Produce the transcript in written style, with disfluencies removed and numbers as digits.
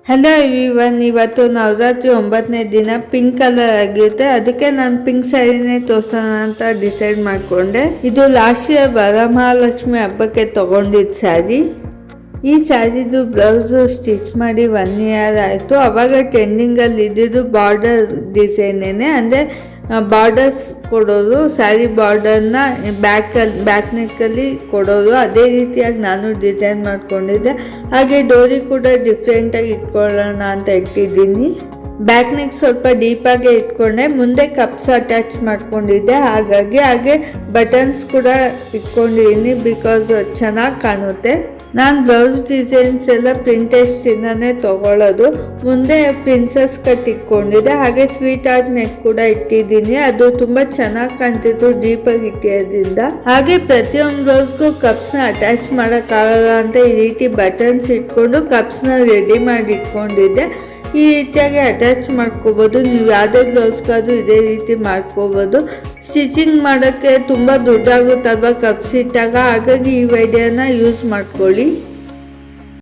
Hello everyone, ಇವತ್ತು ನವರಾತ್ರಿ 9ನೇ ದಿನ pink colour ಆಗಿರುತ್ತೆ. ಅದಕ್ಕೆ ನಾನು ಪಿಂಕ್ ಸ್ಯಾರಿನೇ ತೋರ್ಸೋಣ ಅಂತ ಡಿಸೈಡ್ ಮಾಡಿಕೊಂಡೆ. ಇದು ಲಾಸ್ಟ್ ಇಯರ್ ವರಮಹಾಲಕ್ಷ್ಮಿ ಹಬ್ಬಕ್ಕೆ ತಗೊಂಡಿದ್ದ ಸ್ಯಾರಿ. ಈ ಸ್ಯಾರಿದು ಬ್ಲೌಸು ಸ್ಟಿಚ್ ಮಾಡಿ 1 ಇಯರ್ ಆಯಿತು. ಅವಾಗ ಟ್ರೆಂಡಿಂಗಲ್ಲಿ ಇದ್ದಿದ್ದು ಬಾರ್ಡರ್ ಡಿಸೈನೇನೆ, ಅಂದರೆ ಬಾರ್ಡರ್ಸ್ ಕೊಡೋದು, ಸ್ಯಾರಿ ಬಾರ್ಡರ್ನ ಬ್ಯಾಕ್ ನೆಕ್ಕಲ್ಲಿ ಕೊಡೋದು. ಅದೇ ರೀತಿಯಾಗಿ ನಾನು ಡಿಸೈನ್ ಮಾಡ್ಕೊಂಡಿದ್ದೆ. ಹಾಗೆ ಡೋರಿ ಕೂಡ ಡಿಫ್ರೆಂಟಾಗಿ ಇಟ್ಕೊಳ್ಳೋಣ ಅಂತ ಇಟ್ಟಿದ್ದೀನಿ. ಬ್ಯಾಕ್ ನೆಕ್ ಸ್ವಲ್ಪ ಡೀಪಾಗೆ ಇಟ್ಕೊಂಡೆ, ಮುಂದೆ ಕಪ್ಸ್ ಅಟ್ಯಾಚ್ ಮಾಡ್ಕೊಂಡಿದ್ದೆ. ಹಾಗೆ ಬಟನ್ಸ್ ಕೂಡ ಇಟ್ಕೊಂಡಿದ್ದೀನಿ, ಬಿಕಾಸ್ ಚೆನ್ನಾಗಿ ಕಾಣುತ್ತೆ. ನಾನು ಬ್ಲೌಸ್ ಡಿಸೈನ್ಸ್ ಎಲ್ಲ ಪ್ರಿಂಟೆಸ್ಟಿಂದನೇ ತೊಗೊಳ್ಳೋದು. ಮುಂದೆ ಪ್ರಿನ್ಸಸ್ ಕಟ್ ಇಟ್ಕೊಂಡಿದ್ದೆ, ಹಾಗೆ ಸ್ವೀಟ್ ಆರ್ಟ್ ನೆಕ್ ಕೂಡ ಇಟ್ಟಿದ್ದೀನಿ. ಅದು ತುಂಬ ಚೆನ್ನಾಗಿ ಕಾಣ್ತಿತ್ತು ಡೀಪಾಗಿ ಇಟ್ಟಿರೋದ್ರಿಂದ. ಹಾಗೆ ಪ್ರತಿಯೊಂದು ಬ್ಲೌಸ್ಗೂ ಕಪ್ಸ್ನ ಅಟ್ಯಾಚ್ ಮಾಡೋಕ್ಕಾಗಲ್ಲ ಅಂತ ಈ ರೀತಿ ಬಟನ್ಸ್ ಇಟ್ಕೊಂಡು ಕಪ್ಸ್ನ ರೆಡಿ ಮಾಡಿ ಇಟ್ಕೊಂಡಿದ್ದೆ. ಈ ರೀತಿಯಾಗಿ ಅಟ್ಯಾಚ್ ಮಾಡ್ಕೋಬೋದು. ನೀವು ಯಾವುದೇ ಬ್ಲೌಸ್ಗಾದ್ರೂ ಇದೇ ರೀತಿ ಮಾಡ್ಕೋಬೋದು. ಸ್ಟಿಚಿಂಗ್ ಮಾಡೋಕ್ಕೆ ತುಂಬ ದುಡ್ಡಾಗುತ್ತೆ ಅಲ್ವಾ ಕಪ್ಸ್ ಇಟ್ಟಾಗ, ಹಾಗಾಗಿ ಈ ಐಡಿಯಾನ ಯೂಸ್ ಮಾಡ್ಕೊಳ್ಳಿ.